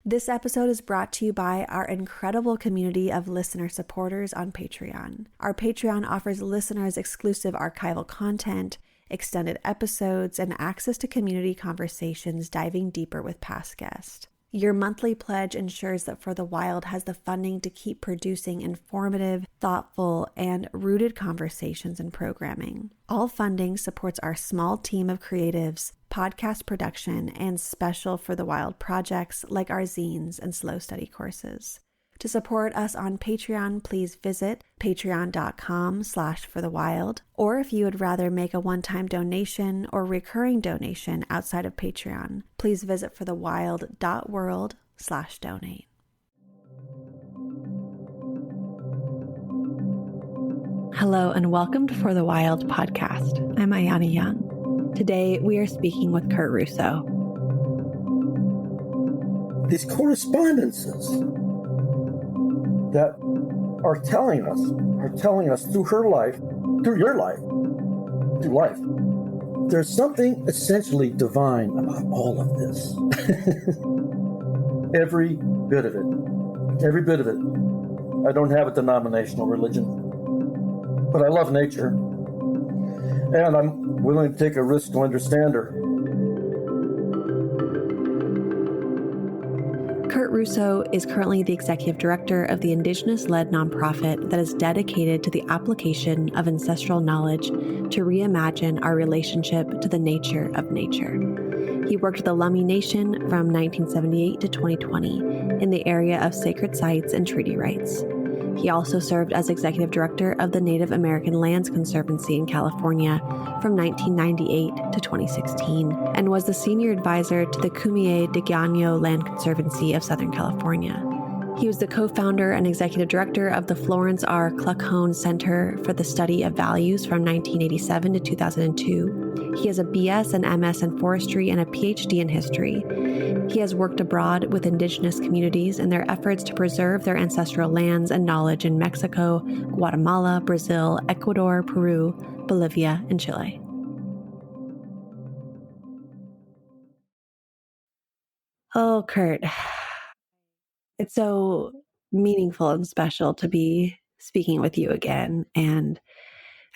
This episode is brought to you by our incredible community of listener supporters on Patreon. Our Patreon offers listeners exclusive archival content, extended episodes, and access to community conversations diving deeper with past guests. Your monthly pledge ensures that For the Wild has the funding to keep producing informative, thoughtful, and rooted conversations and programming. All funding supports our small team of creatives, podcast production, and special For the Wild projects like our zines and slow study courses. To support us on Patreon, please visit patreon.com/forthewild. Or if you would rather make a one-time donation or recurring donation outside of Patreon, please visit forthewild.world/donate. Hello and welcome to For the Wild podcast. I'm Ayana Young. Today we are speaking with Kurt Russo. These correspondences that are telling us through her life, through your life, through life, there's something essentially divine about all of this. Every bit of it. I don't have a denominational religion, but I love nature, and I'm willing to take a risk to understand her. Kurt Russo is currently the executive director of the Indigenous-led nonprofit that is dedicated to the application of ancestral knowledge to reimagine our relationship to the nature of nature. He worked with the Lummi Nation from 1978 to 2020 in the area of sacred sites and treaty rights. He also served as executive director of the Native American Lands Conservancy in California from 1998 to 2016, and was the senior advisor to the Kumeyaay-Digueno Land Conservancy of Southern California. He was the co-founder and executive director of the Florence R. Kluckhohn Center for the Study of Values from 1987 to 2002. He has a BS and MS in forestry and a PhD in history. He has worked abroad with indigenous communities in their efforts to preserve their ancestral lands and knowledge in Mexico, Guatemala, Brazil, Ecuador, Peru, Bolivia, and Chile. Oh, Kurt, it's so meaningful and special to be speaking with you again. And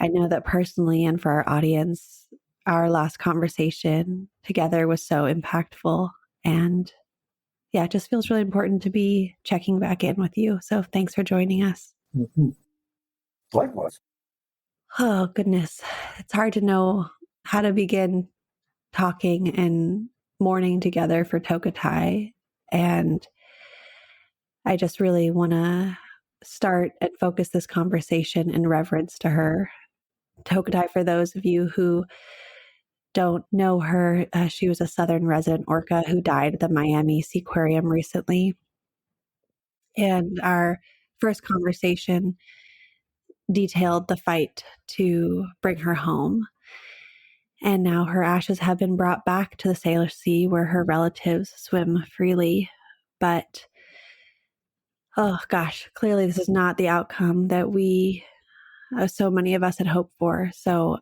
I know that personally and for our audience, our last conversation together was so impactful. And yeah, it just feels really important to be checking back in with you. So thanks for joining us. Mm-hmm. Likewise. Oh, goodness. It's hard to know how to begin talking and mourning together for Tokitae. And I just really want to start and focus this conversation in reverence to her. Tokitae, for those of you who don't know her, she was a Southern Resident Orca who died at the Miami Seaquarium recently. And our first conversation detailed the fight to bring her home. And now her ashes have been brought back to the Salish Sea where her relatives swim freely. But, oh gosh, clearly this is not the outcome that we, so many of us had hoped for. So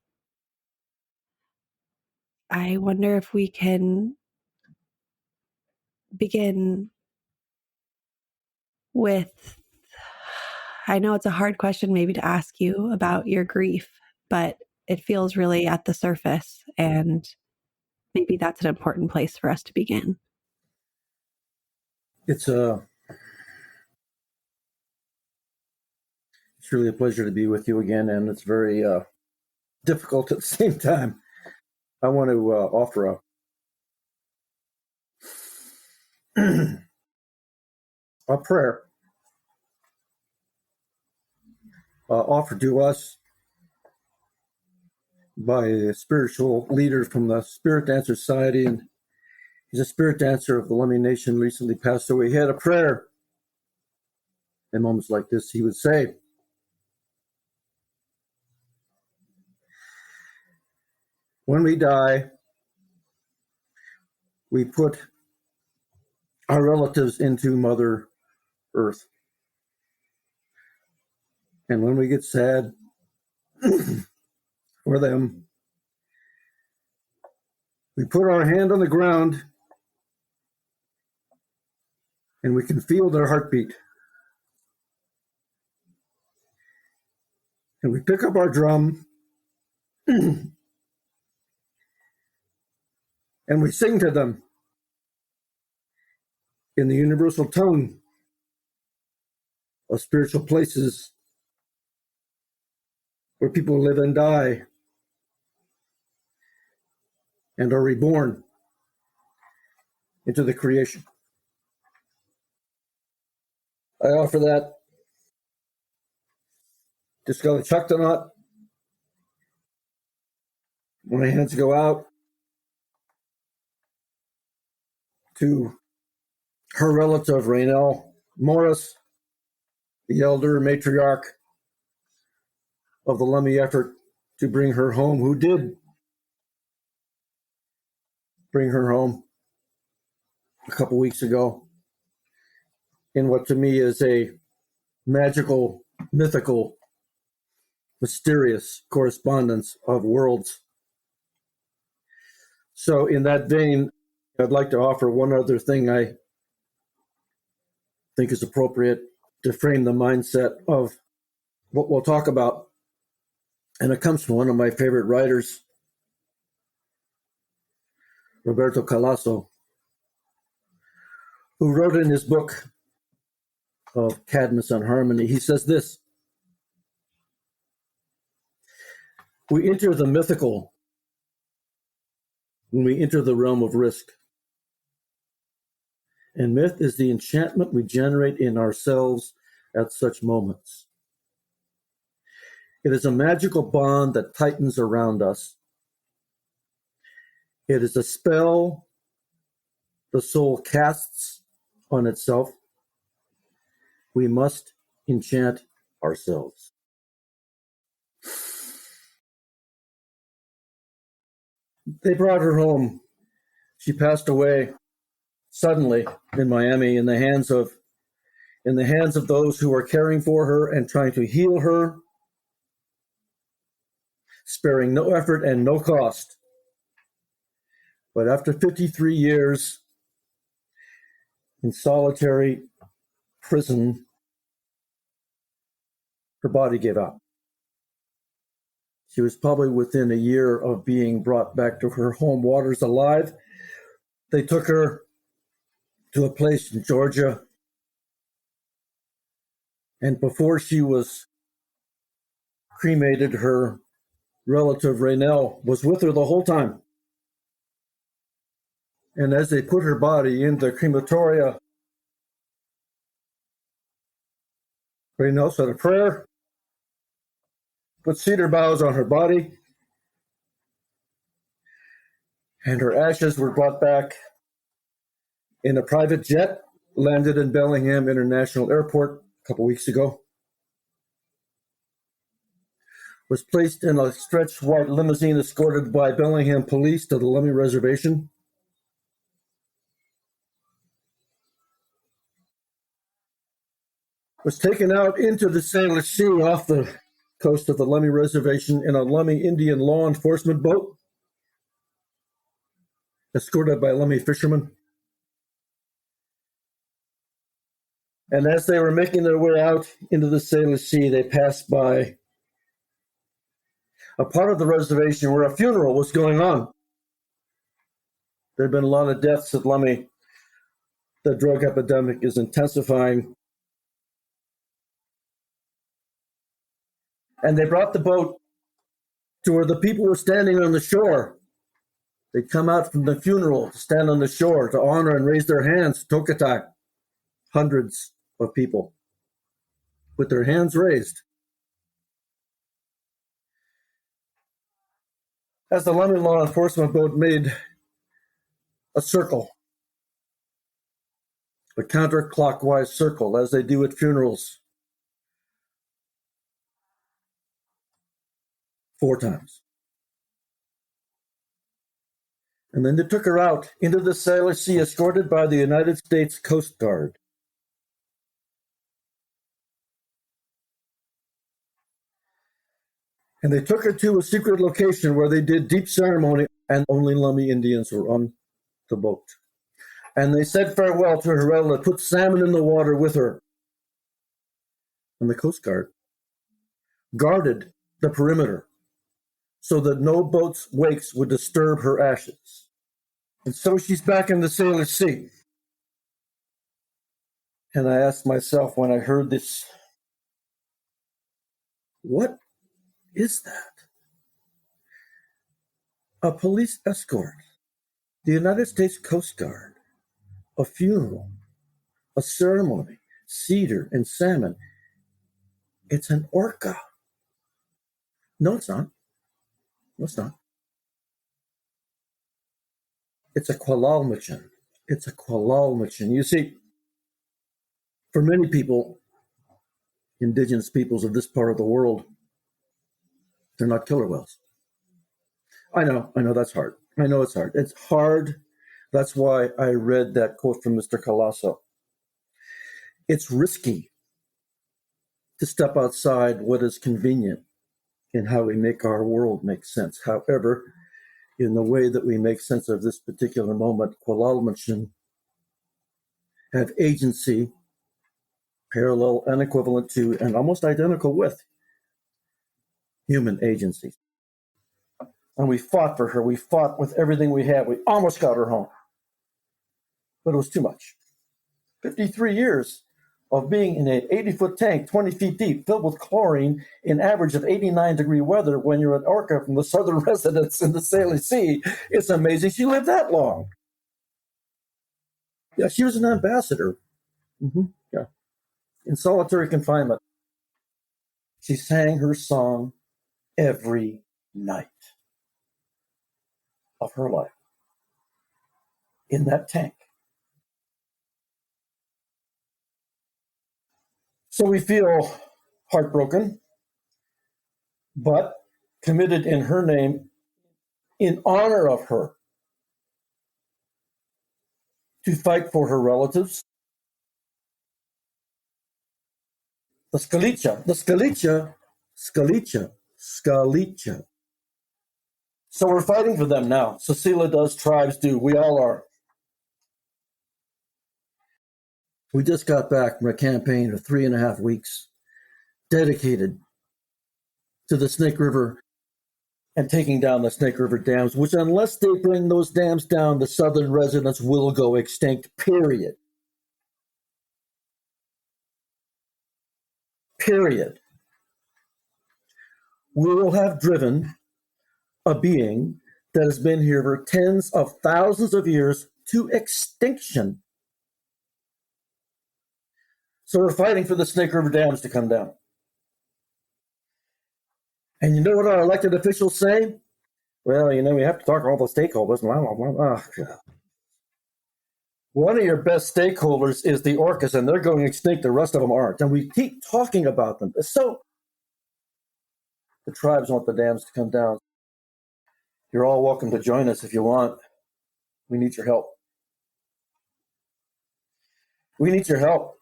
I wonder if we can begin with, I know it's a hard question maybe to ask you about your grief, but it feels really at the surface, and maybe that's an important place for us to begin. It's really a pleasure to be with you again, and it's very difficult at the same time. I want to offer a prayer offered to us by a spiritual leader from the Spirit Dancer Society, and he's a spirit dancer of the Lummi Nation, recently passed away. He had a prayer. In moments like this, he would say, "When we die, we put our relatives into Mother Earth. And when we get sad for them, we put our hand on the ground and we can feel their heartbeat. And we pick up our drum and we sing to them in the universal tongue of spiritual places where people live and die and are reborn into the creation. I offer that to Skelechuktanut. My hands go out to her relative, Raynell Morris, the elder matriarch of the Lummi effort to bring her home, who did bring her home a couple weeks ago in what to me is a magical, mythical, mysterious correspondence of worlds. So in that vein, I'd like to offer one other thing I think is appropriate to frame the mindset of what we'll talk about. And it comes from one of my favorite writers, Roberto Calasso, who wrote in his book of Cadmus and Harmony. He says this: we enter the mythical when we enter the realm of risk. And myth is the enchantment we generate in ourselves at such moments. It is a magical bond that tightens around us. It is a spell the soul casts on itself. We must enchant ourselves. They brought her home. She passed away suddenly in Miami in the hands of those who were caring for her and trying to heal her, sparing no effort and no cost. But after 53 years in solitary prison, her body gave out. She was probably within a year of being brought back to her home waters alive. They took her to a place in Georgia. And before she was cremated, her relative Raynell was with her the whole time. And as they put her body in the crematoria, Raynell said a prayer, put cedar boughs on her body, and her ashes were brought back in a private jet, landed in Bellingham International Airport a couple weeks ago, was placed in a stretched white limousine escorted by Bellingham police to the Lummi Reservation. Was taken out into the Salish Sea off the coast of the Lummi Reservation in a Lummi Indian law enforcement boat, escorted by Lummi fishermen. And as they were making their way out into the Salish Sea, they passed by a part of the reservation where a funeral was going on. There had been a lot of deaths at Lummi. The drug epidemic is intensifying. And they brought the boat to where the people were standing on the shore. They'd come out from the funeral to stand on the shore to honor and raise their hands, Tokitae. Hundreds of people with their hands raised. As the Lummi law enforcement boat made a circle, a counterclockwise circle, as they do at funerals, 4 times. And then they took her out into the Salish Sea, escorted by the United States Coast Guard. And they took her to a secret location where they did deep ceremony, and only Lummi Indians were on the boat. And they said farewell to her relative, put salmon in the water with her. And the Coast Guard guarded the perimeter so that no boat's wakes would disturb her ashes. And so she's back in the Sailor Sea. And I asked myself when I heard this, what is that? A police escort, the United States Coast Guard, a funeral, a ceremony, cedar and salmon. It's an orca. No, it's not. No, it's not. It's a Kumeyaay-Digueno. It's a Kumeyaay-Digueno. You see, for many people, indigenous peoples of this part of the world, they're not killer whales. I know that's hard. I know it's hard. It's hard. That's why I read that quote from Mr. Colasso. It's risky to step outside what is convenient in how we make our world make sense. However, in the way that we make sense of this particular moment, Kumeyaay-Digueno have agency parallel and equivalent to and almost identical with human agency. And we fought for her. We fought with everything we had. We almost got her home. But it was too much. 53 years of being in an 80-foot tank, 20 feet deep, filled with chlorine in average of 89-degree weather when you're an orca from the southern residents in the Sailor Sea. It's amazing she lived that long. Yeah, she was an ambassador. Yeah, in solitary confinement. She sang her song every night of her life in that tank. So we feel heartbroken, but committed in her name, in honor of her, to fight for her relatives. The Scalicia. So we're fighting for them now. Cecilia does, tribes do, we all are. We just got back from a campaign of 3.5 weeks dedicated to the Snake River and taking down the Snake River dams, which unless they bring those dams down, the southern residents will go extinct, period. Period. We will have driven a being that has been here for tens of thousands of years to extinction. So we're fighting for the Snake River dams to come down. And you know what our elected officials say? Well, we have to talk to all the stakeholders. Blah, blah, blah. Oh, one of your best stakeholders is the orcas, and they're going extinct. The rest of them aren't. And we keep talking about them. So the tribes want the dams to come down. You're all welcome to join us if you want. We need your help. We need your help.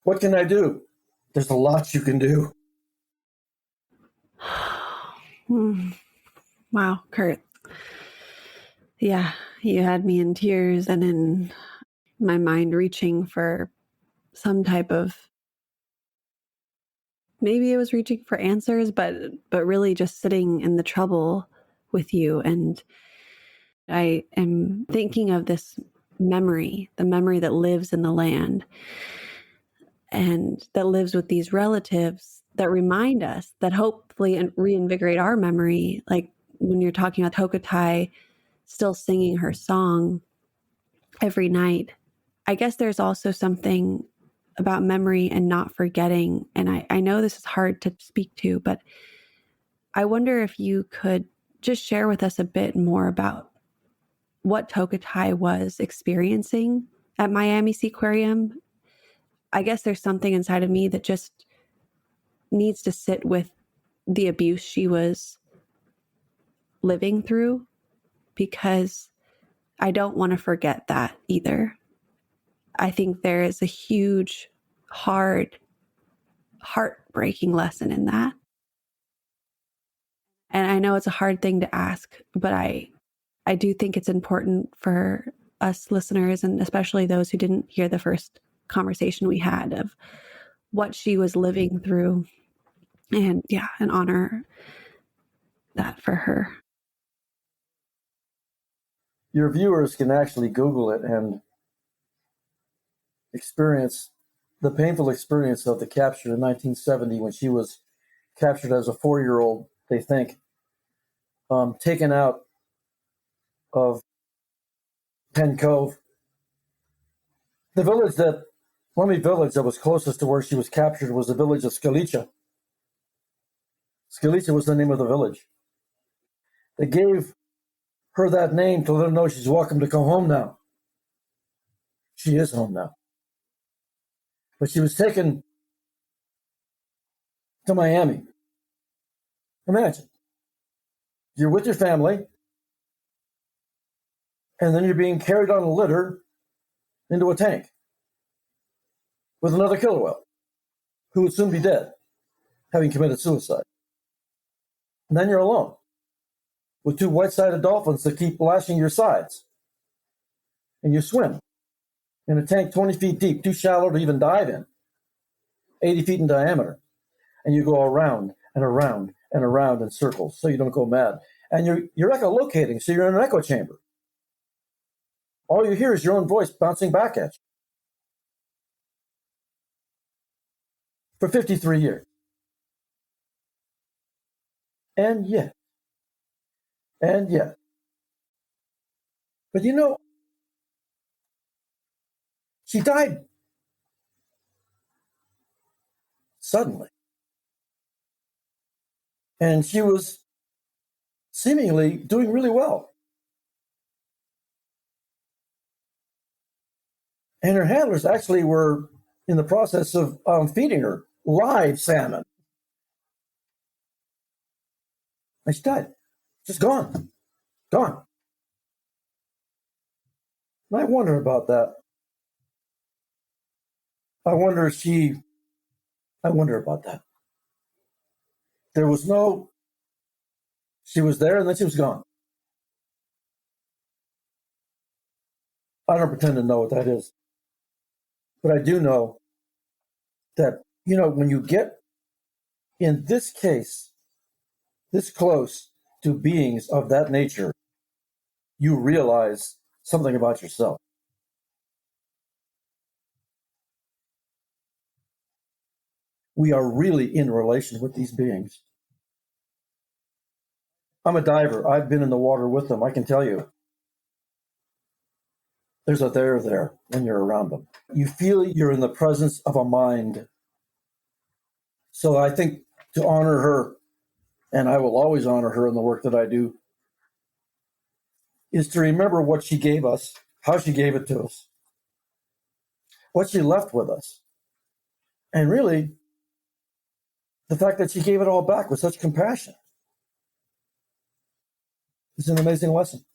What can I do? There's a lot you can do. Wow, Kurt. Yeah, you had me in tears and in my mind reaching for some type of, maybe it was reaching for answers, but really just sitting in the trouble with you. And I am thinking of this memory, the memory that lives in the land and that lives with these relatives that remind us, that hopefully reinvigorate our memory. Like when you're talking about Tokitae still singing her song every night. I guess there's also something about memory and not forgetting. And I know this is hard to speak to, but I wonder if you could just share with us a bit more about what Tokitae was experiencing at Miami Seaquarium. I guess there's something inside of me that just needs to sit with the abuse she was living through, because I don't want to forget that either. I think there is a huge, hard, heartbreaking lesson in that. And I know it's a hard thing to ask, but I do think it's important for us listeners, and especially those who didn't hear the first conversation we had, of what she was living through, and honor that for her. Your viewers can actually Google it and experience the painful experience of the capture in 1970, when she was captured as a 4-year-old, they think, taken out of Penn Cove. The village Lummi village that was closest to where she was captured was the village of Skalicha. Skalicha was the name of the village. They gave her that name to let her know she's welcome to come home now. She is home now. But she was taken to Miami. Imagine, you're with your family, and then you're being carried on a litter into a tank with another killer whale who would soon be dead, having committed suicide. And then you're alone with 2 white-sided dolphins that keep lashing your sides. And you swim in a tank 20 feet deep, too shallow to even dive in, 80 feet in diameter. And you go around and around and around in circles so you don't go mad. And you're echolocating, so you're in an echo chamber. All you hear is your own voice bouncing back at you. For 53 years. And yet. But she died suddenly. And she was seemingly doing really well. And her handlers actually were in the process of feeding her live salmon. And she died. Just gone. Gone. And I wonder about that. I wonder about that. She was there and then she was gone. I don't pretend to know what that is. But I do know that, when you get, in this case, this close to beings of that nature, you realize something about yourself. We are really in relation with these beings. I'm a diver. I've been in the water with them. I can tell you, there's a there when you're around them. You feel you're in the presence of a mind. So I think to honor her, and I will always honor her in the work that I do, is to remember what she gave us, how she gave it to us, what she left with us. And really, the fact that she gave it all back with such compassion is an amazing lesson.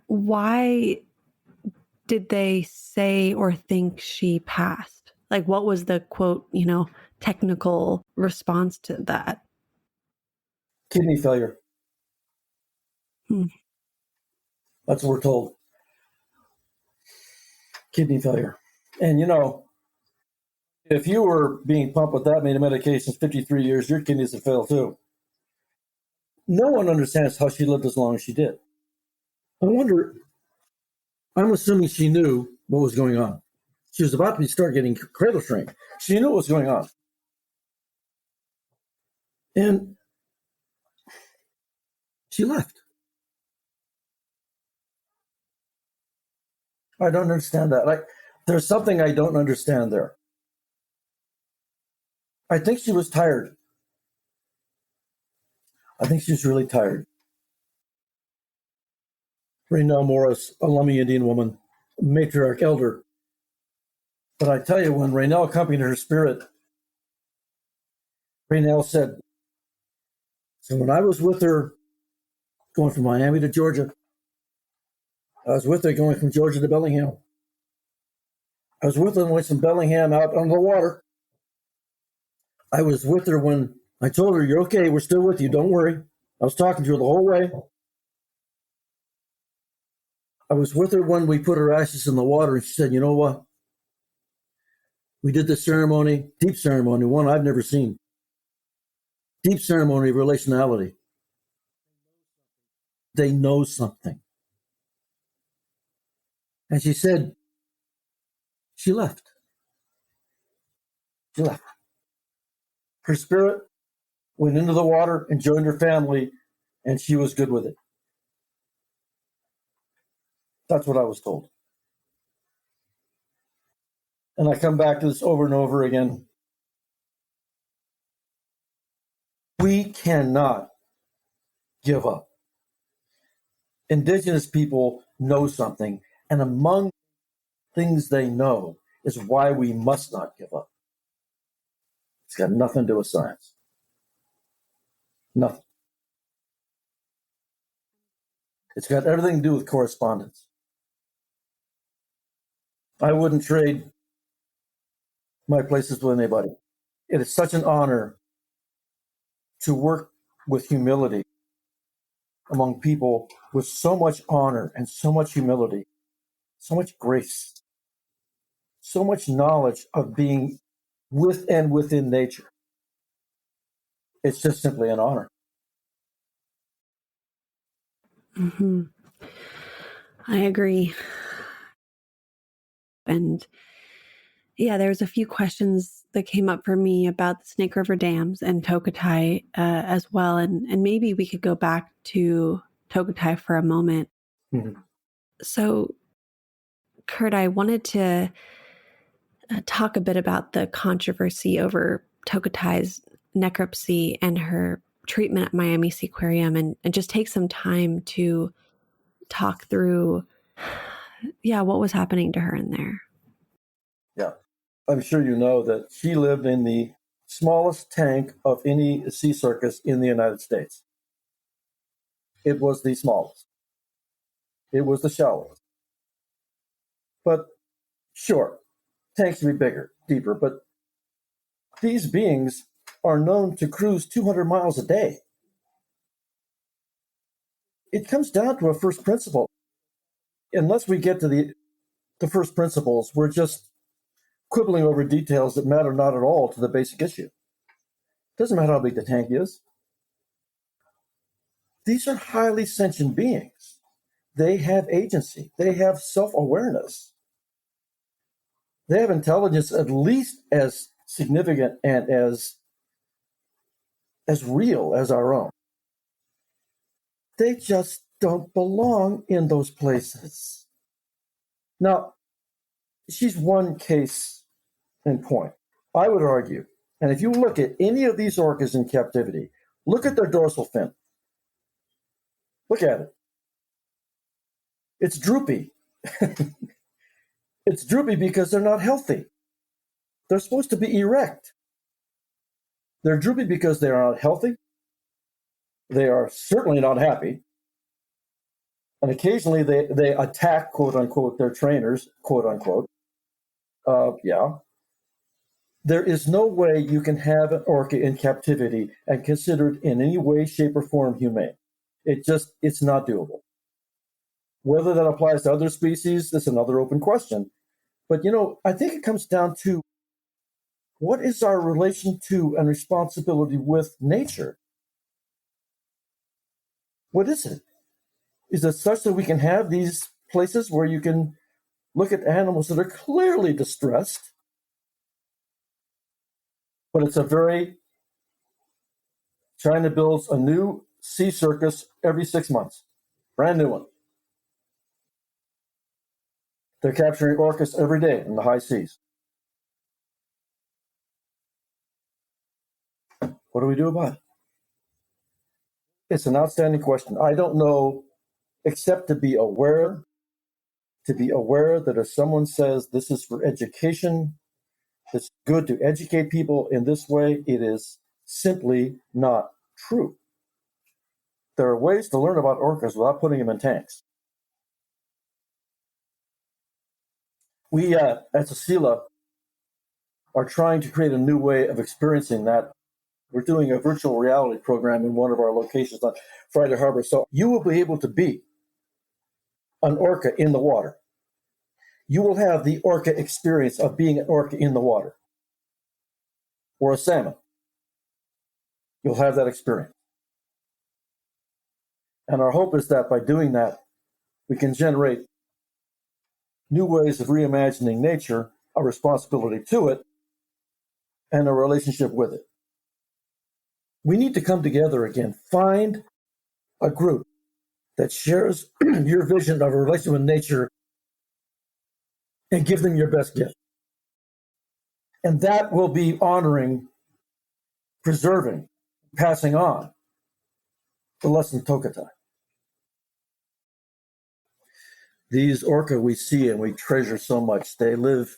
Why did they say or think she passed? Like, what was the quote, technical response to that? Kidney failure. Hmm. That's what we're told. Kidney failure. And if you were being pumped with that many medications 53 years, your kidneys would fail too. No one understands how she lived as long as she did. I wonder, I'm assuming she knew what was going on. She was about to start getting cradle shrink. She knew what was going on. And she left. I don't understand that. There's something I don't understand there. I think she was tired. I think she was really tired. Raynell Morris, a Lummi Indian woman, matriarch elder. But I tell you, when Raynell accompanied her spirit, Raynell said, so when I was with her going from Miami to Georgia, I was with her going from Georgia to Bellingham. I was with her when we went from Bellingham out on the water. I was with her when I told her, you're okay, we're still with you, don't worry. I was talking to her the whole way. I was with her when we put her ashes in the water, and she said, you know what? We did this ceremony, deep ceremony, one I've never seen. Deep ceremony of relationality. They know something. And she said, she left. She left. Her spirit went into the water and joined her family, and she was good with it. That's what I was told. And I come back to this over and over again. We cannot give up. Indigenous people know something, and among things they know is why we must not give up. It's got nothing to do with science. Nothing. It's got everything to do with correspondence. I wouldn't trade my places with anybody. It is such an honor to work with humility among people with so much honor and so much humility, so much grace, so much knowledge of being with and within nature. It's just simply an honor. Mm-hmm. I agree. And yeah, there's a few questions that came up for me about the Snake River dams and Tokitae as well. And maybe we could go back to Tokitae for a moment. Mm-hmm. So, Kurt, I wanted to talk a bit about the controversy over Tokitae's necropsy and her treatment at Miami Seaquarium, and just take some time to talk through, what was happening to her in there. Yeah. I'm sure you know that she lived in the smallest tank of any sea circus in the United States. It was the smallest. It was the shallowest. But sure, tanks can be bigger, deeper, but these beings are known to cruise 200 miles a day. It comes down to a first principle. Unless we get to the first principles, we're just quibbling over details that matter not at all to the basic issue. It doesn't matter how big the tank is. These are highly sentient beings. They have agency. They have self-awareness. They have intelligence at least as significant and as real as our own. They just don't belong in those places. Now, she's one case in point. I would argue, and if you look at any of these orcas in captivity, look at their dorsal fin. Look at it. It's droopy. It's droopy because they're not healthy. They're supposed to be erect. They're droopy because they are not healthy. They are certainly not happy. And occasionally they attack, quote unquote, their trainers, quote unquote. There is no way you can have an orca in captivity and consider it in any way, shape, or form humane. It's not doable. Whether that applies to other species, that's another open question. But, I think it comes down to what is our relation to and responsibility with nature? What is it? Is it such that we can have these places where you can look at animals that are clearly distressed, but it's China builds a new sea circus every 6 months, brand new one. They're capturing orcas every day in the high seas. What do we do about it? It's an outstanding question. I don't know, except to be aware that if someone says this is for education, it's good to educate people in this way, it is simply not true. There are ways to learn about orcas without putting them in tanks. We at Cecilia are trying to create a new way of experiencing that. We're doing a virtual reality program in one of our locations on Friday Harbor. So you will be able to be an orca in the water. You will have the orca experience of being an orca in the water, or a salmon. You'll have that experience. And our hope is that by doing that, we can generate new ways of reimagining nature, a responsibility to it, and a relationship with it. We need to come together again, find a group that shares your vision of a relationship with nature and give them your best gift. And that will be honoring, preserving, passing on the lesson of Tokitae. These orca we see and we treasure so much, they live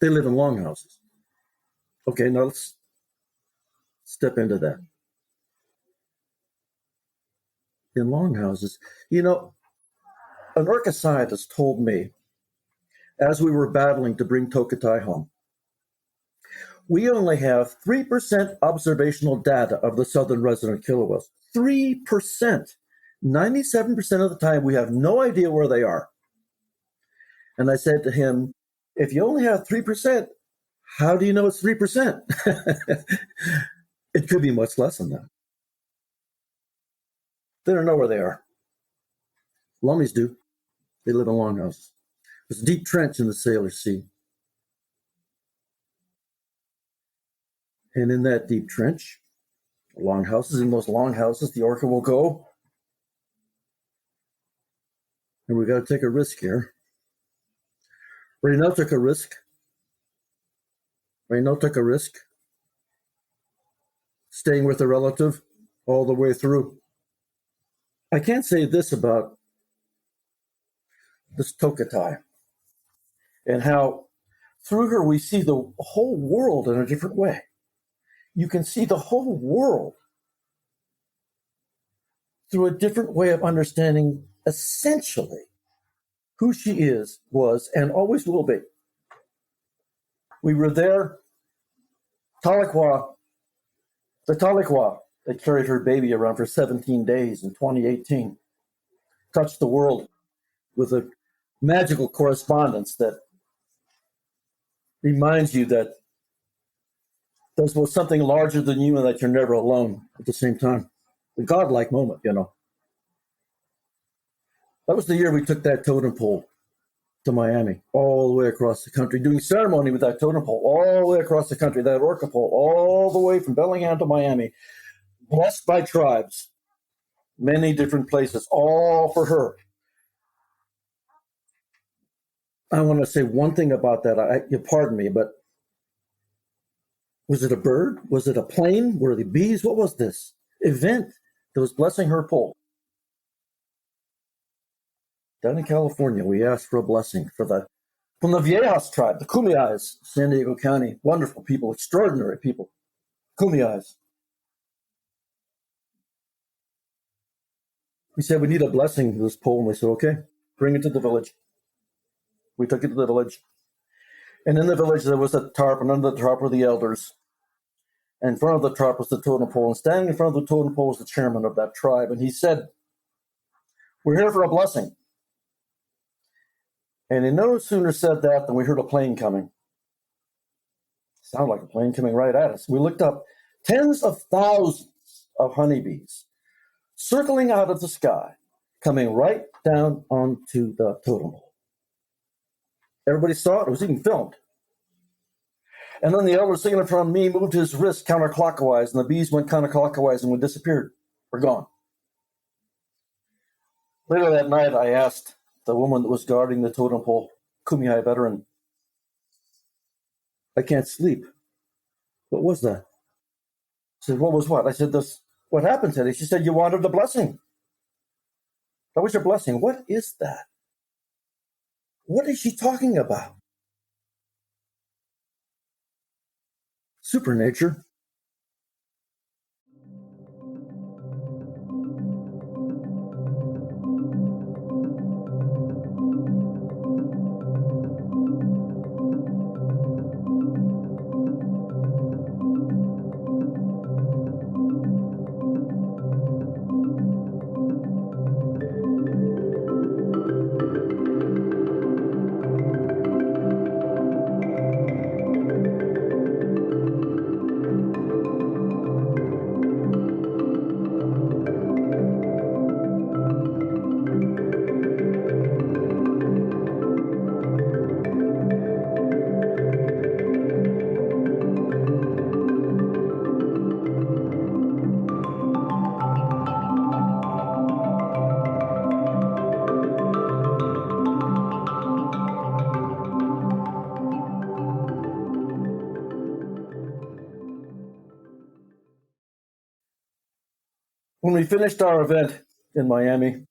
in longhouses. Okay, now let's step into that. In longhouses, an orca scientist told me, as we were battling to bring Tokitae home, we only have 3% observational data of the southern resident killer whales. 3%. 97% of the time, we have no idea where they are. And I said to him, if you only have 3%, how do you know it's 3%? It could be much less than that. They don't know where they are. Lummies do. They live in longhouses. There's a deep trench in the Sailor Sea. And in that deep trench, in those longhouses, the orca will go. And we got to take a risk here. Reynal took a risk. Staying with a relative all the way through. I can't say this about this Tokitae and how through her we see the whole world in a different way. You can see the whole world through a different way of understanding essentially who she is, was, and always will be. We were there, the Tahlequah that carried her baby around for 17 days in 2018, touched the world with a magical correspondence that reminds you that there's both something larger than you and that you're never alone at the same time. A godlike moment, That was the year we took that totem pole to Miami, all the way across the country, doing ceremony with that totem pole all the way across the country, that orca pole, all the way from Bellingham to Miami, blessed by tribes, many different places, all for her. I want to say one thing about that. You pardon me, but was it a bird? Was it a plane? Were they bees? What was this event that was blessing her pole? Down in California, we asked for a blessing from the Viejas tribe, the Kumeyays, San Diego County. Wonderful people, extraordinary people. Kumeyays. We said, we need a blessing for this pole. And they said, okay, bring it to the village. We took it to the village. And in the village, there was a tarp, and under the tarp were the elders. In front of the tribe was the totem pole, and standing in front of the totem pole was the chairman of that tribe. And he said, "We're here for a blessing." And he no sooner said that than we heard a plane coming. Sounded like a plane coming right at us. We looked up, tens of thousands of honeybees circling out of the sky, coming right down onto the totem pole. Everybody saw it. It was even filmed. And then the elder singing in front of me moved his wrist counterclockwise, and the bees went counterclockwise and we disappeared. We're gone. Later that night, I asked the woman that was guarding the totem pole, Kumeyaay veteran, "I can't sleep. What was that?" She said, "What was what?" I said, "What happened today?" She said, "You wanted a blessing. That was your blessing." What is that? What is she talking about? Supernature. When we finished our event in Miami,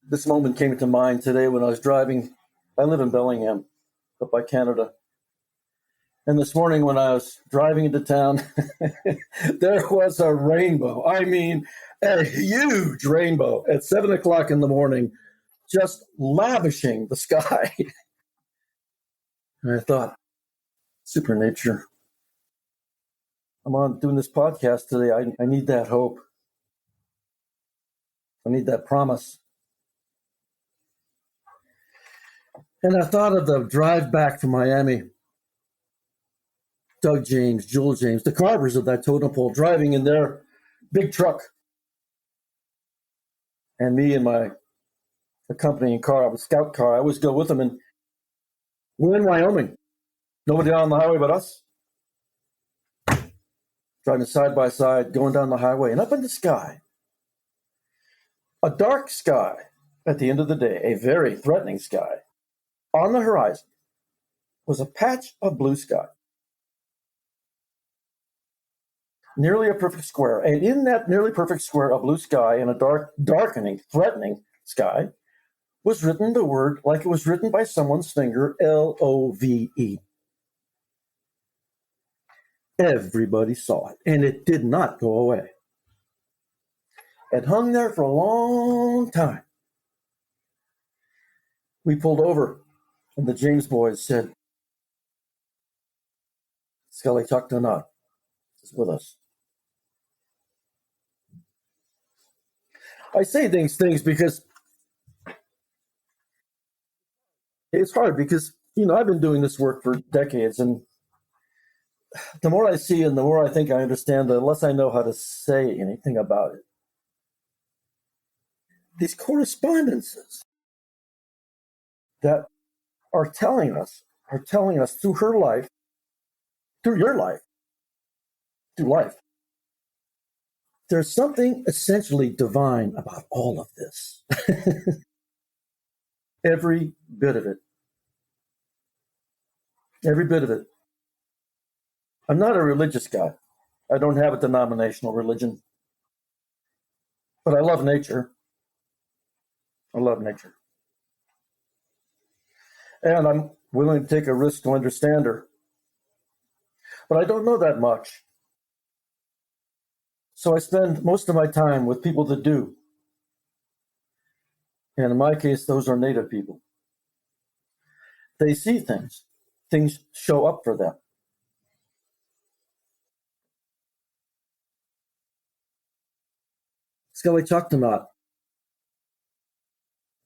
this moment came to mind today when I was driving. I live in Bellingham, up by Canada. And this morning when I was driving into town, there was a rainbow. I mean, a huge rainbow at 7 o'clock in the morning, just lavishing the sky. And I thought, supernature. I'm on doing this podcast today. I need that hope. I need that promise. And I thought of the drive back from Miami. Doug James, Joel James, the carvers of that totem pole, driving in their big truck. And me and my accompanying car, a scout car, I always go with them. And we're in Wyoming. Nobody on the highway but us. Driving side by side, going down the highway. And up in the sky, a dark sky at the end of the day, a very threatening sky. On the horizon was a patch of blue sky. Nearly a perfect square. And in that nearly perfect square of blue sky and a darkening, threatening sky was written the word, like it was written by someone's finger, Love. Everybody saw it, and it did not go away. It hung there for a long time. We pulled over, and the James boys said, Scully Tucktonut is with us. I say these things because it's hard because, I've been doing this work for decades, and the more I see and the more I think I understand, the less I know how to say anything about it. These correspondences that are telling us through her life, through your life, through life. There's something essentially divine about all of this. Every bit of it. Every bit of it. I'm not a religious guy. I don't have a denominational religion. But I love nature. I love nature. And I'm willing to take a risk to understand her. But I don't know that much. So I spend most of my time with people that do. And in my case, those are Native people. They see things. Things show up for them. Tokitae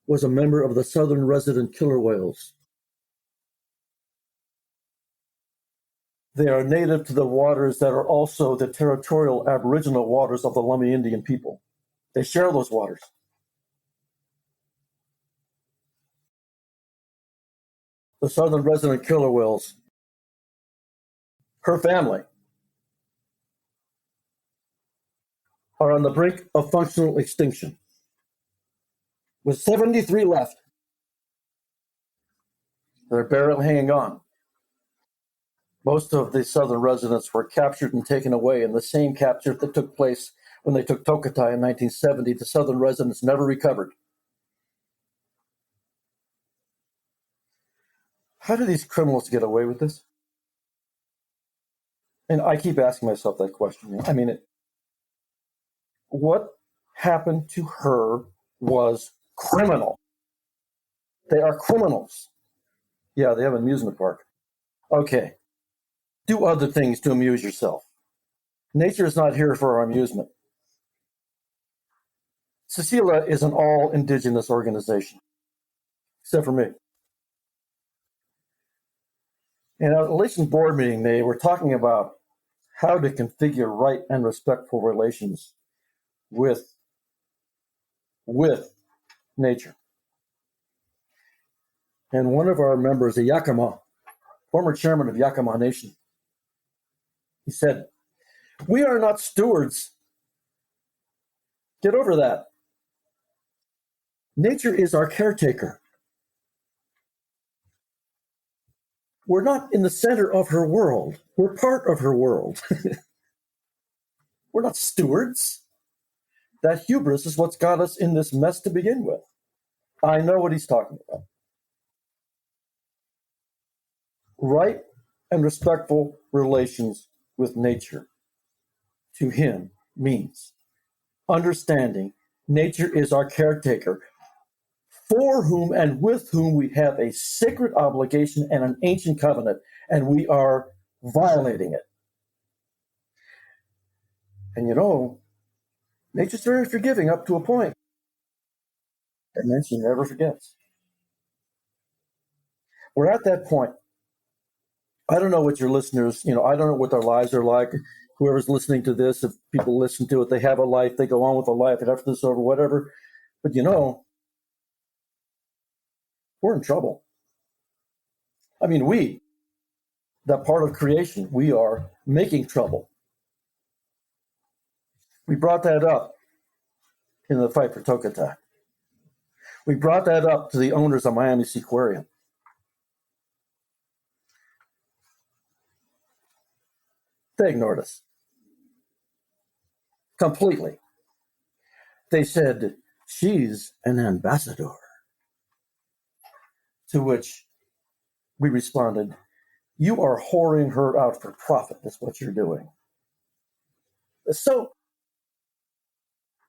was a member of the Southern Resident Killer Whales. They are native to the waters that are also the territorial aboriginal waters of the Lummi Indian people. They share those waters. The Southern Resident Killer Whales, her family, are on the brink of functional extinction. With 73 left, they're barely hanging on. Most of the southern residents were captured and taken away in the same capture that took place when they took Tokitae in 1970. The southern residents never recovered. How do these criminals get away with this? And I keep asking myself that question. I mean, what happened to her was criminal. They are criminals. Yeah, they have an amusement park. Okay. Do other things to amuse yourself. Nature is not here for our amusement. Cecilia is an all indigenous organization, except for me. In our relations board meeting, they were talking about how to configure right and respectful relations with nature. And one of our members, a Yakima, former chairman of Miami Nation, he said, "We are not stewards. Get over that. Nature is our caretaker. We're not in the center of her world. We're part of her world. We're not stewards. That hubris is what's got us in this mess to begin with." I know what he's talking about. Right and respectful relations with nature, to him, means understanding nature is our caretaker, for whom and with whom we have a sacred obligation and an ancient covenant, and we are violating it. And you know, nature's very forgiving up to a point. And then she never forgets. We're at that point. I don't know what your listeners, I don't know what their lives are like. Whoever's listening to this, if people listen to it, they have a life, they go on with a life, and after this is over, whatever. But we're in trouble. I mean, that part of creation, we are making trouble. We brought that up in the fight for Tokitae. We brought that up to the owners of Miami Seaquarium. They ignored us completely. They said, "She's an ambassador." To which we responded, "You are whoring her out for profit. That's what you're doing." So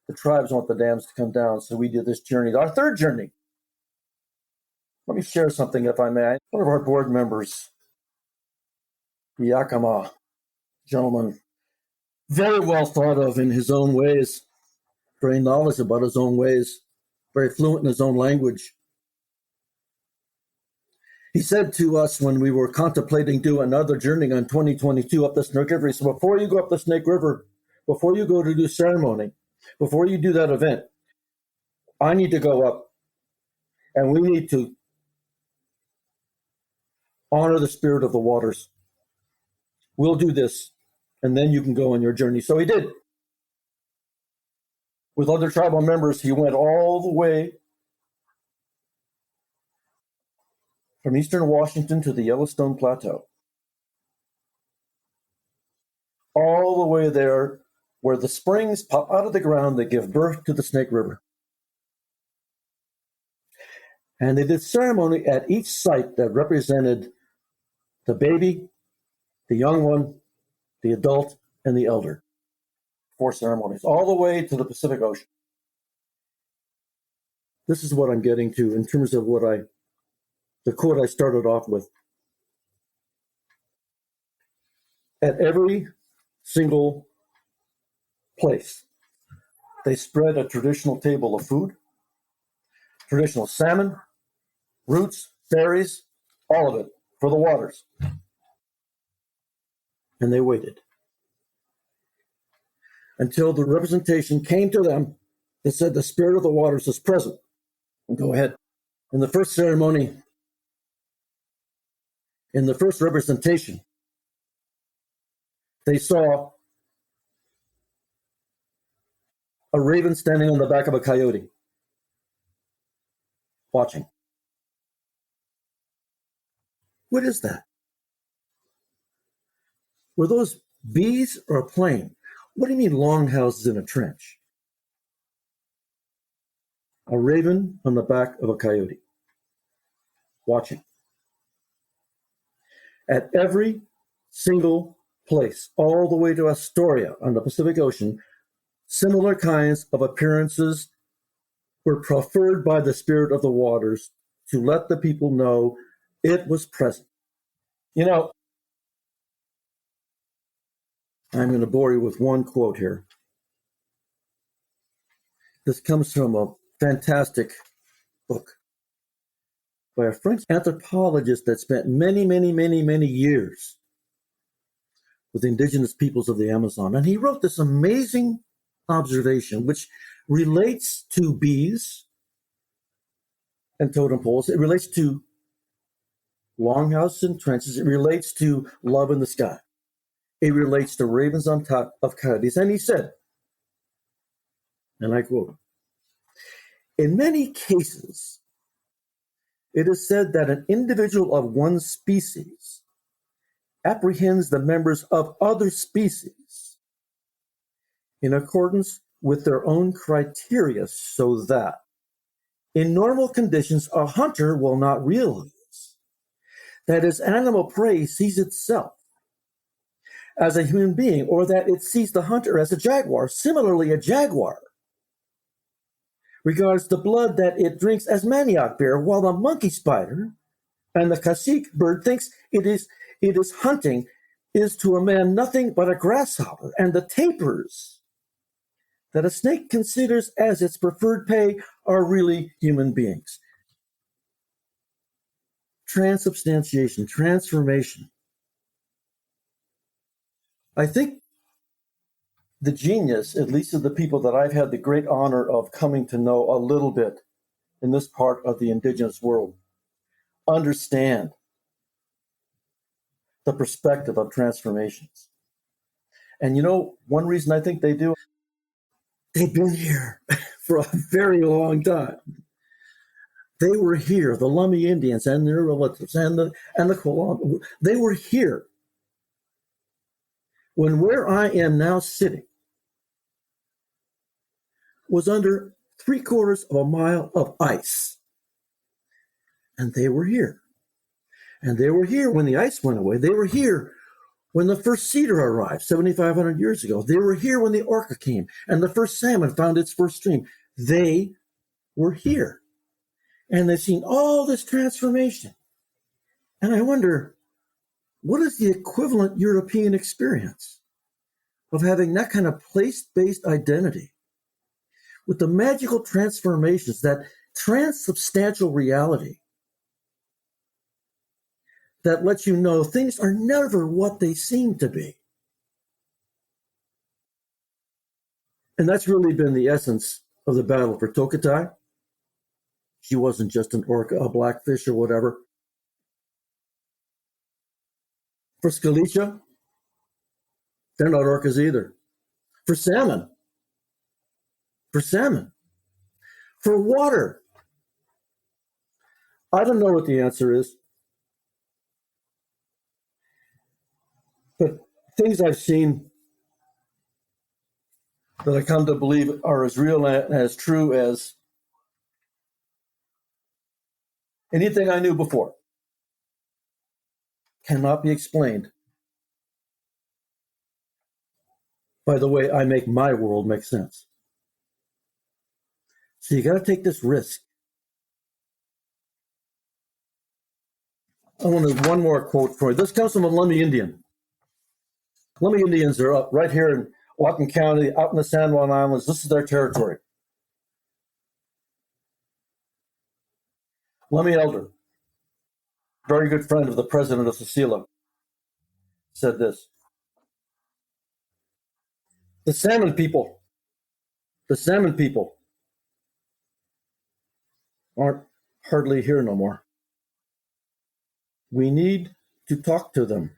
the tribes want the dams to come down, so we did this journey, our third journey. Let me share something, if I may. One of our board members, the Yakima gentleman, very well thought of in his own ways, very knowledgeable about his own ways, very fluent in his own language. He said to us when we were contemplating doing another journey on 2022 up the Snake River, he said, "Before you go up the Snake River, before you go to do ceremony, before you do that event, I need to go up and we need to honor the spirit of the waters. We'll do this, and then you can go on your journey." So he did. With other tribal members, he went all the way from eastern Washington to the Yellowstone Plateau, all the way there where the springs pop out of the ground that give birth to the Snake River. And they did ceremony at each site that represented the baby, the young one, the adult, and the elder. 4 ceremonies, all the way to the Pacific Ocean. This is what I'm getting to in terms of the quote I started off with. At every single place They spread a traditional table of food, traditional salmon, roots, berries, all of it for the waters. And they waited until the representation came to them that said the spirit of the waters is present. And go ahead. In the first ceremony, in the first representation, they saw a raven standing on the back of a coyote, watching. What is that? Were those bees or a plane? What do you mean longhouses in a trench? A raven on the back of a coyote, watching. At every single place, all the way to Astoria on the Pacific Ocean, similar kinds of appearances were proffered by the spirit of the waters to let the people know it was present. You know, I'm going to bore you with one quote here. This comes from a fantastic book by a French anthropologist that spent many years with indigenous peoples of the Amazon. And he wrote this amazing observation, which relates to bees and totem poles. It relates to longhouses and trenches. It relates to love in the sky. It relates to ravens on top of coyotes. And he said, and I quote, "In many cases, it is said that an individual of one species apprehends the members of other species in accordance with their own criteria, so that in normal conditions, a hunter will not realize that his animal prey sees itself as a human being, or that it sees the hunter as a jaguar. Similarly, a jaguar regards the blood that it drinks as manioc beer, while the monkey spider and the cacique bird thinks it is hunting is to a man nothing but a grasshopper, and the tapirs that a snake considers as its preferred prey are really human beings." Transubstantiation, transformation. I think the genius, at least of the people that I've had the great honor of coming to know a little bit in this part of the indigenous world, understand the perspective of transformations. And you know, one reason I think they do, they've been here for a very long time. They were here, the Lummi Indians and their relatives and the Kolon, they were here when where I am now sitting was under 3/4 of a mile of ice. And they were here. And they were here when the ice went away. They were here when the first cedar arrived 7,500 years ago. They were here when the orca came and the first salmon found its first stream. They were here. And they've seen all this transformation. And I wonder, what is the equivalent European experience of having that kind of place-based identity with the magical transformations, that transubstantial reality that lets you know things are never what they seem to be? And that's really been the essence of the battle for Tokitae. She wasn't just an orca, a blackfish or whatever. For Scalicia, they're not orcas either. For salmon. For water. I don't know what the answer is. But things I've seen that I come to believe are as real and as true as anything I knew before cannot be explained by the way I make my world make sense. So you got to take this risk. I want one more quote for you. This comes from a Lummi Indian. Lummi Indians are up right here Whatcom County, out in the San Juan Islands, this is their territory. Lummi Elder, very good friend of the president of Cecilia, said this. The salmon people aren't hardly here no more. We need to talk to them.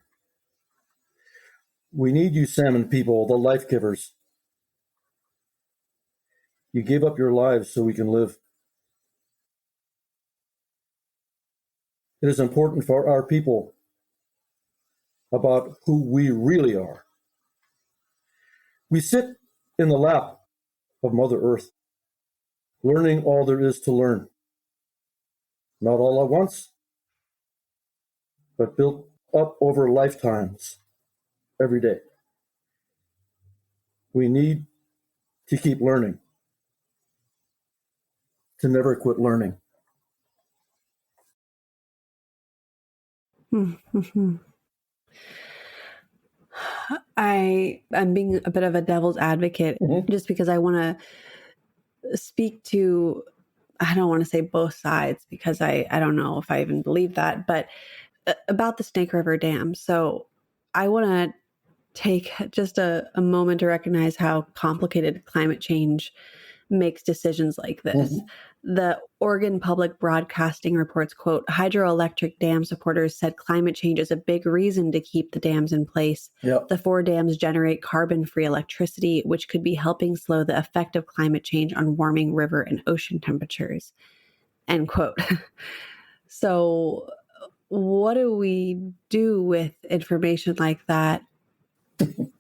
We need you salmon people, the life givers. You gave up your lives so we can live. It is important for our people about who we really are. We sit in the lap of Mother Earth, learning all there is to learn. Not all at once, but built up over lifetimes, every day. We need to keep learning, to never quit learning. I'm being a bit of a devil's advocate just because I want to speak to, I don't want to say both sides because I don't know if I even believe that, but about the Snake River Dam. So I want to take just a moment to recognize how complicated climate change makes decisions like this. The Oregon Public Broadcasting reports, quote, hydroelectric dam supporters said climate change is a big reason to keep the dams in place. Yep. The 4 dams generate carbon-free electricity, which could be helping slow the effect of climate change on warming river and ocean temperatures, end quote. So what do we do with information like that?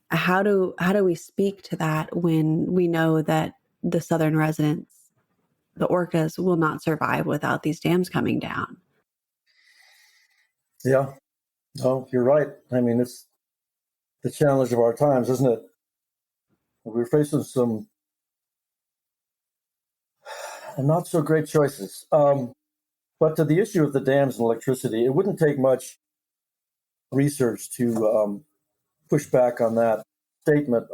How do we speak to that when we know that the southern residents, the orcas, will not survive without these dams coming down? Yeah, no, you're right. I mean, it's the challenge of our times, isn't it? We're facing some not so great choices. But to the issue of the dams and electricity, it wouldn't take much research to push back on that statement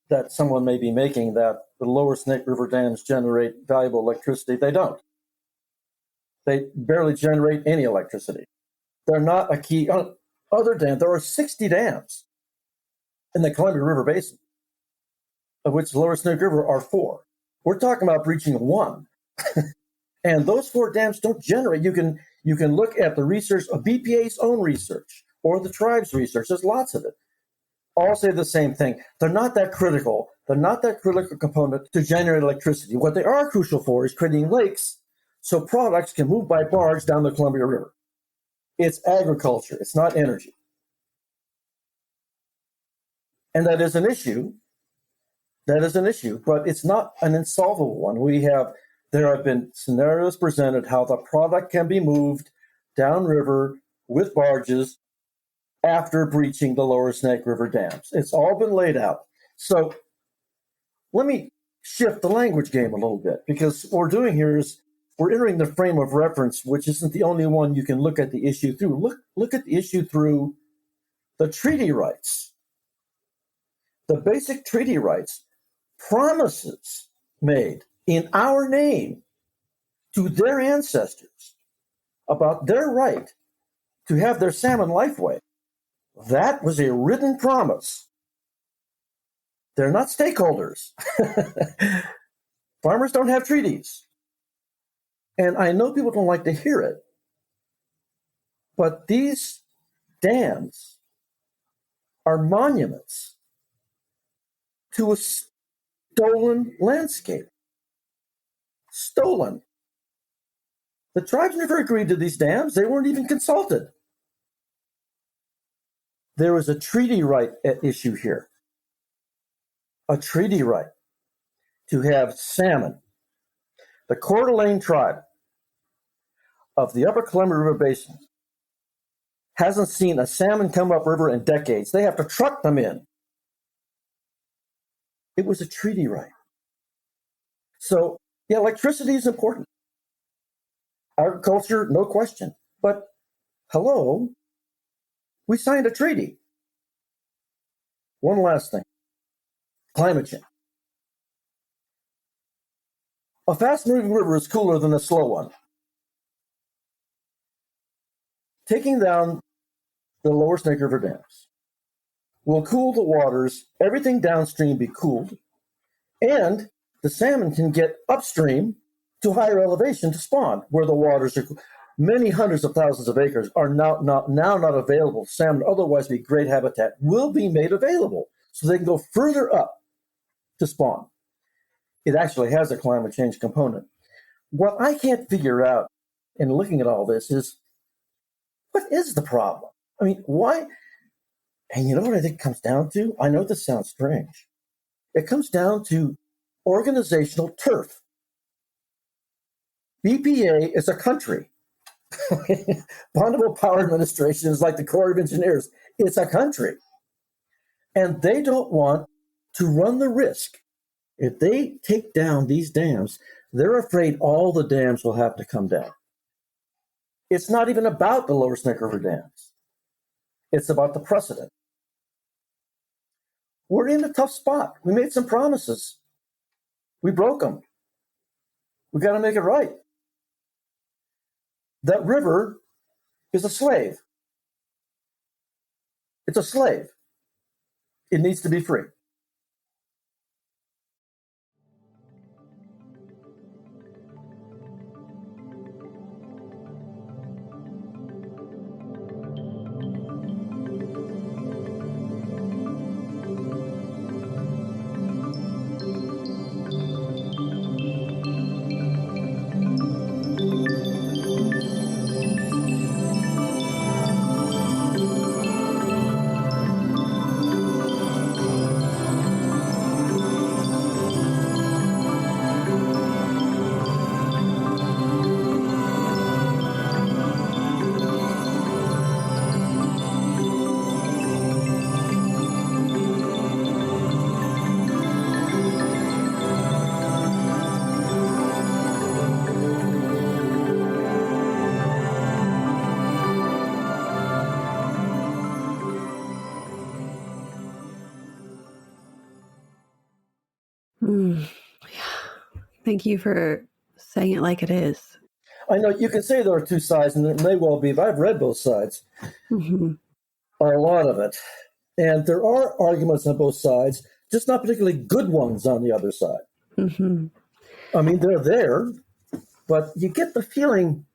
that someone may be making, that the lower Snake River dams generate valuable electricity. They don't. They barely generate any electricity. They're not a key. Other dams, there are 60 dams in the Columbia River Basin, of which the lower Snake River are 4. We're talking about breaching 1. And those 4 dams don't generate. You can look at the research of BPA's own research or the tribe's research. There's lots of it. All say the same thing. They're not that critical. They're not that critical component to generate electricity. What they are crucial for is creating lakes so products can move by barge down the Columbia River. It's agriculture. It's not energy. And that is an issue. That is an issue, but it's not an insolvable one. There have been scenarios presented how the product can be moved downriver with barges after breaching the lower Snake River dams. It's all been laid out. So let me shift the language game a little bit, because what we're doing here is we're entering the frame of reference, which isn't the only one you can look at the issue through. Look at the issue through the treaty rights, the basic treaty rights, promises made in our name to their ancestors about their right to have their salmon lifeway. That was a written promise. They're not stakeholders. Farmers don't have treaties. And I know people don't like to hear it, but these dams are monuments to a stolen landscape. Stolen. The tribes never agreed to these dams. They weren't even consulted. There is a treaty right at issue here. A treaty right to have salmon. The Coeur d'Alene tribe of the Upper Columbia River Basin hasn't seen a salmon come upriver in decades. They have to truck them in. It was a treaty right. So, yeah, electricity is important. Agriculture, no question. But, hello, we signed a treaty. One last thing. climate change. A fast-moving river is cooler than a slow one. Taking down the lower Snake River dams will cool the waters, everything downstream be cooled, and the salmon can get upstream to higher elevation to spawn, where the waters are many hundreds of thousands of acres are now not available. Salmon, otherwise be great habitat, will be made available so they can go further up to spawn. It actually has a climate change component. What I can't figure out in looking at all this is, what is the problem? I mean, why? And you know what I think it comes down to? I know this sounds strange. It comes down to organizational turf. BPA is a country. Bonneville Power Administration is like the Corps of Engineers. It's a country. And they don't want to run the risk. If they take down these dams, they're afraid all the dams will have to come down. It's not even about the lower Snake River dams. It's about the precedent. We're in a tough spot. We made some promises. We broke them. We got to make it right. That river is a slave. It's a slave. It needs to be free. Thank you for saying it like it is. I know you can say there are two sides, and there may well be, but I've read both sides, or a lot of it. And there are arguments on both sides, just not particularly good ones on the other side. I mean, they're there, but you get the feeling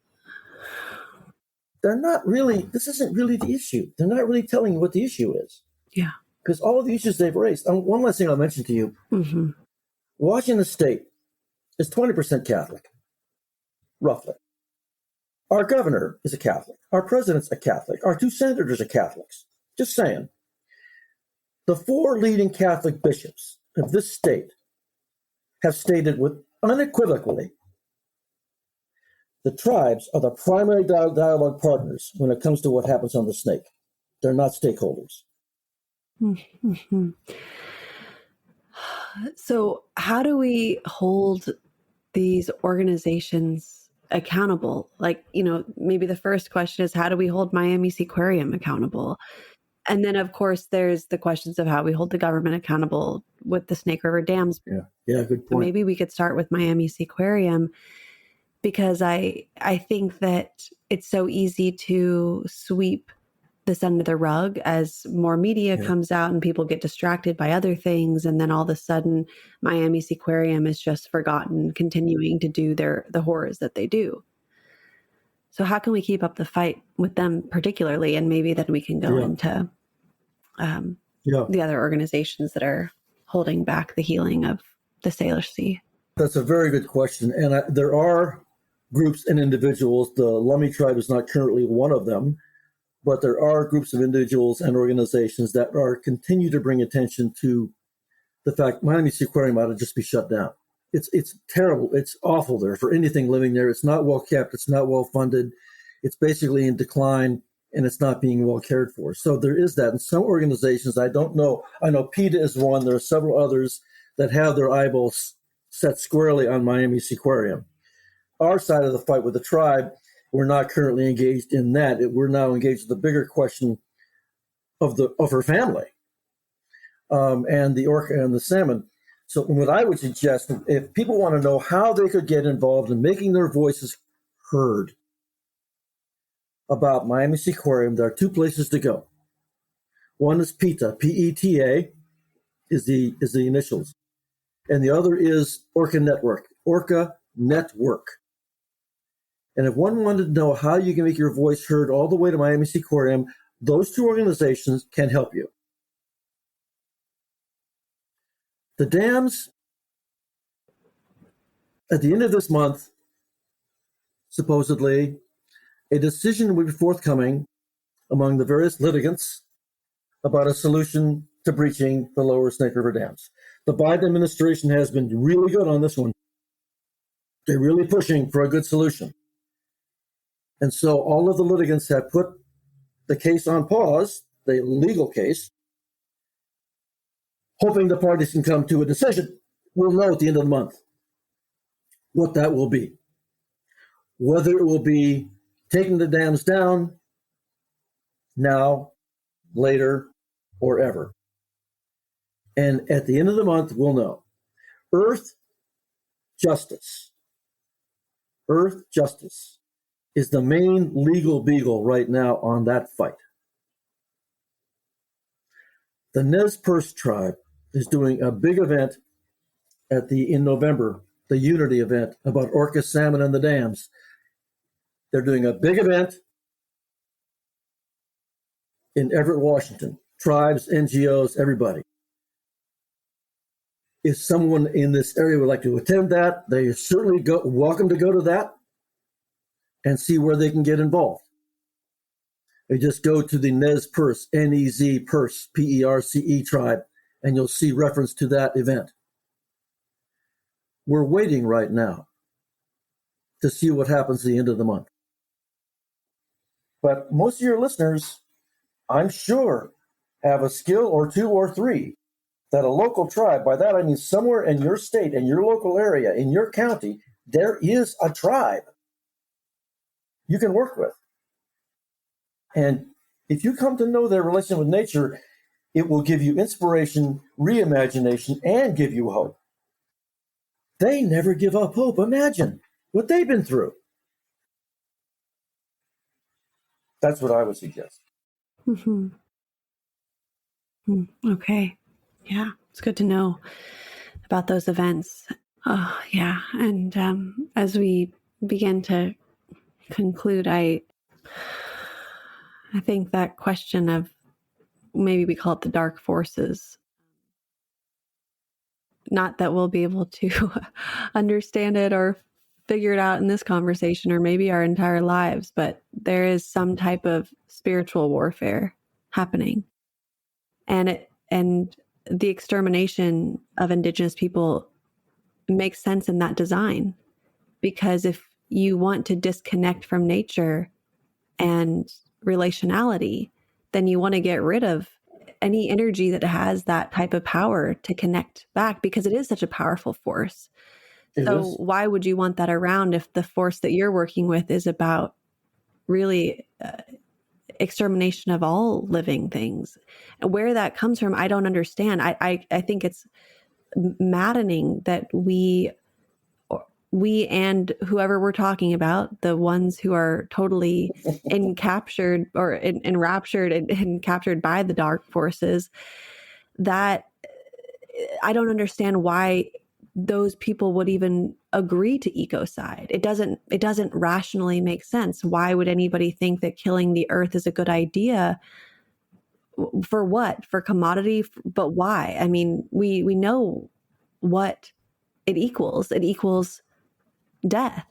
they're not really, this isn't really the issue. They're not really telling you what the issue is. Yeah. Because all of the issues they've raised, one last thing I'll mention to you, Washington State is 20% Catholic, roughly. Our governor is a Catholic. Our president's a Catholic. Our two senators are Catholics. Just saying. The four leading Catholic bishops of this state have stated with unequivocally the tribes are the primary dialogue partners when it comes to what happens on the snake. They're not stakeholders. So how do we hold these organizations accountable? Like, maybe the first question is, how do we hold Miami Seaquarium accountable? And then, of course, there's the questions of how we hold the government accountable with the Snake River dams. Yeah, good point. So maybe we could start with Miami Seaquarium, because I think that it's so easy to sweep this under the rug as more media comes out and people get distracted by other things. And then all of a sudden, Miami Seaquarium is just forgotten, continuing to do the horrors that they do. So how can we keep up the fight with them particularly? And maybe then we can go into the other organizations that are holding back the healing of the Salish Sea. That's a very good question. And there are groups and individuals. The Lummi tribe is not currently one of them, but there are groups of individuals and organizations that continue to bring attention to the fact Miami Seaquarium ought to just be shut down. It's terrible. It's awful there for anything living there. It's not well kept. It's not well funded. It's basically in decline, and it's not being well cared for. So there is that. And some organizations, I don't know. I know PETA is one. There are several others that have their eyeballs set squarely on Miami Seaquarium. Our side of the fight with the tribe, we're not currently engaged in that. We're now engaged in the bigger question of her family. and the orca and the salmon. So what I would suggest, if people want to know how they could get involved in making their voices heard about Miami Seaquarium, there are two places to go. One is PETA, P-E-T-A is the initials. And the other is Orca Network, Orca Network. And if one wanted to know how you can make your voice heard all the way to Miami Seaquarium, those two organizations can help you. The dams, at the end of this month, supposedly, a decision will be forthcoming among the various litigants about a solution to breaching the lower Snake River dams. The Biden administration has been really good on this one. They're really pushing for a good solution. And so all of the litigants have put the case on pause, the legal case, hoping the parties can come to a decision. We'll know at the end of the month what that will be. Whether it will be taking the dams down now, later, or ever. And at the end of the month, we'll know. Earth justice is the main legal beagle right now on that fight. The Nez Perce tribe is doing a big event in November, the Unity event about orca, salmon, and the dams. They're doing a big event in Everett, Washington. Tribes, NGOs, everybody. If someone in this area would like to attend that, they are certainly welcome to go to that and see where they can get involved. They just go to the Nez Perce, N-E-Z Perce, P-E-R-C-E tribe, and you'll see reference to that event. We're waiting right now to see what happens at the end of the month. But most of your listeners, I'm sure, have a skill or two or three that a local tribe, by that I mean somewhere in your state, in your local area, in your county, there is a tribe you can work with. And if you come to know their relation with nature, it will give you inspiration, reimagination, and give you hope. They never give up hope. Imagine what they've been through. That's what I would suggest. Mm-hmm. Okay. Yeah, it's good to know about those events. Oh, yeah. And as we begin to conclude, I think that question of, maybe we call it the dark forces, not that we'll be able to understand it or figure it out in this conversation or maybe our entire lives, but there is some type of spiritual warfare happening. And the extermination of Indigenous people makes sense in that design, because if you want to disconnect from nature and relationality, then you want to get rid of any energy that has that type of power to connect back, because it is such a powerful force. So why would you want that around if the force that you're working with is about really extermination of all living things? Where that comes from, I don't understand. I think it's maddening that we and whoever we're talking about, the ones who are totally enraptured and captured by the dark forces, that I don't understand why those people would even agree to ecocide. It doesn't rationally make sense. Why would anybody think that killing the earth is a good idea? For what? For commodity? But why? I mean, we know what it equals. It equals death.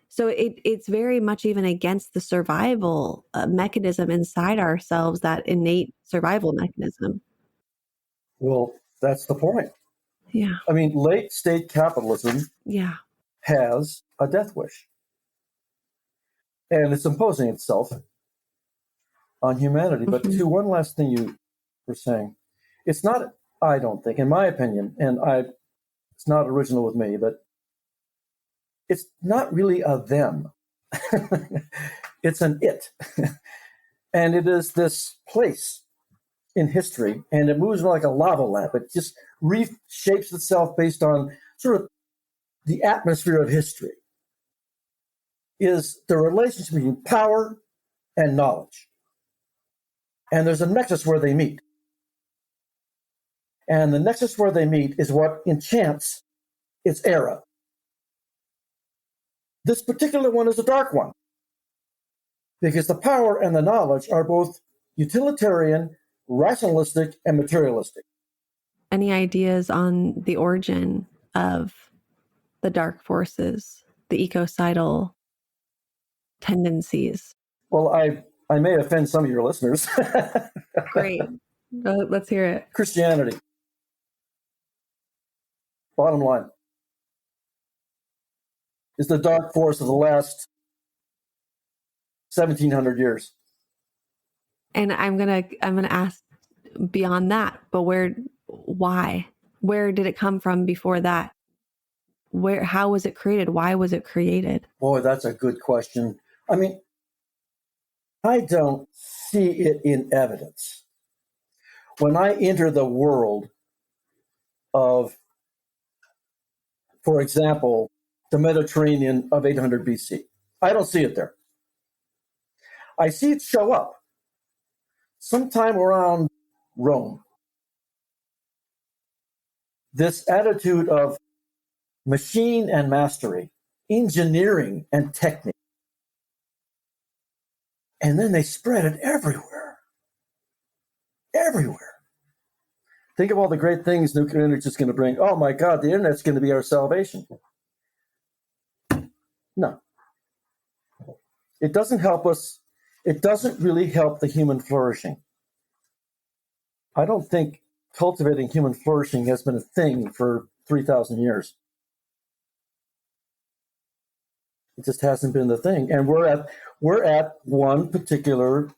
So it's very much even against the survival mechanism inside ourselves, that innate survival mechanism. Well, that's the point. Yeah. I mean, late state capitalism has a death wish. And it's imposing itself on humanity. But to one last thing you were saying, it's not, I don't think, in my opinion, and it's not original with me, but it's not really a them. It's an it. And it is this place in history, and it moves like a lava lamp. It just reshapes itself based on sort of the atmosphere of history, is the relationship between power and knowledge. And there's a nexus where they meet. And the nexus where they meet is what enchants its era. This particular one is a dark one, because the power and the knowledge are both utilitarian, rationalistic, and materialistic. Any ideas on the origin of the dark forces, the ecocidal tendencies? Well, I may offend some of your listeners. Great. Let's hear it. Christianity. Bottom line. Is the dark force of the last 1,700 years. And I'm gonna ask beyond that, but why? Where did it come from before that? How was it created? Why was it created? Boy, that's a good question. I mean, I don't see it in evidence. When I enter the world of, for example, the Mediterranean of 800 BC, I don't see it there. I see it show up sometime around Rome. This attitude of machine and mastery, engineering and technique. And then they spread it everywhere. Everywhere. Think of all the great things nuclear energy is going to bring. Oh my God, the internet's going to be our salvation. No. It doesn't help us. It doesn't really help the human flourishing. I don't think cultivating human flourishing has been a thing for 3,000 years. It just hasn't been the thing. And we're at one particular,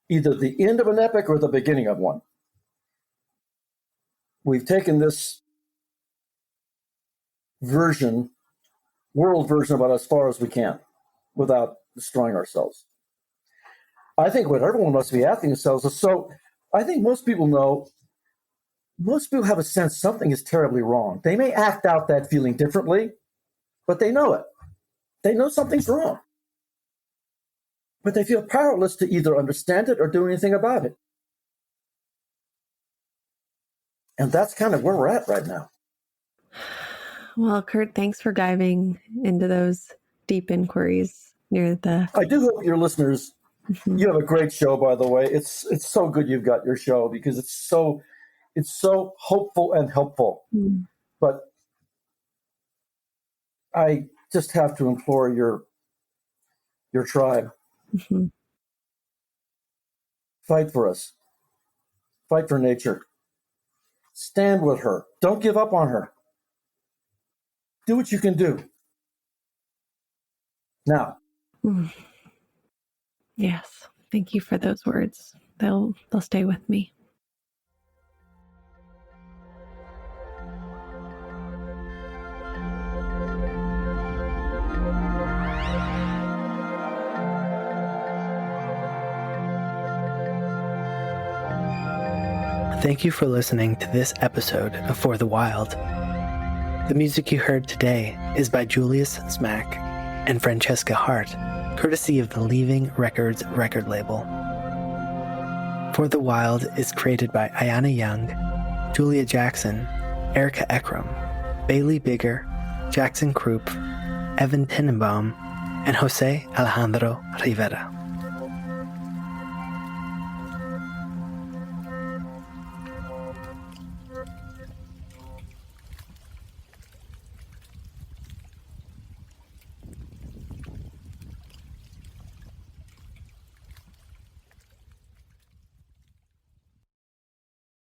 either the end of an epoch or the beginning of one. We've taken this world version about as far as we can without destroying ourselves. I think what everyone must be asking themselves is, so I think most people have a sense something is terribly wrong. They may act out that feeling differently, but they know it. They know something's wrong. But they feel powerless to either understand it or do anything about it. And that's kind of where we're at right now. Well, Kurt, thanks for diving into those deep inquiries near the... I do hope your listeners, you have a great show, by the way. It's so good you've got your show because it's so hopeful and helpful. Mm. But I just have to implore your tribe. Mm-hmm. Fight for us. Fight for nature. Stand with her. Don't give up on her. Do what you can do. Now. Mm. Yes. Thank you for those words. They'll stay with me. Thank you for listening to this episode of For the Wild. The music you heard today is by Julius Smack and Francesca Hart, courtesy of the Leaving Records record label. For the Wild is created by Ayana Young, Julia Jackson, Erica Ekram, Bailey Bigger, Jackson Krupp, Evan Tenenbaum, and Jose Alejandro Rivera.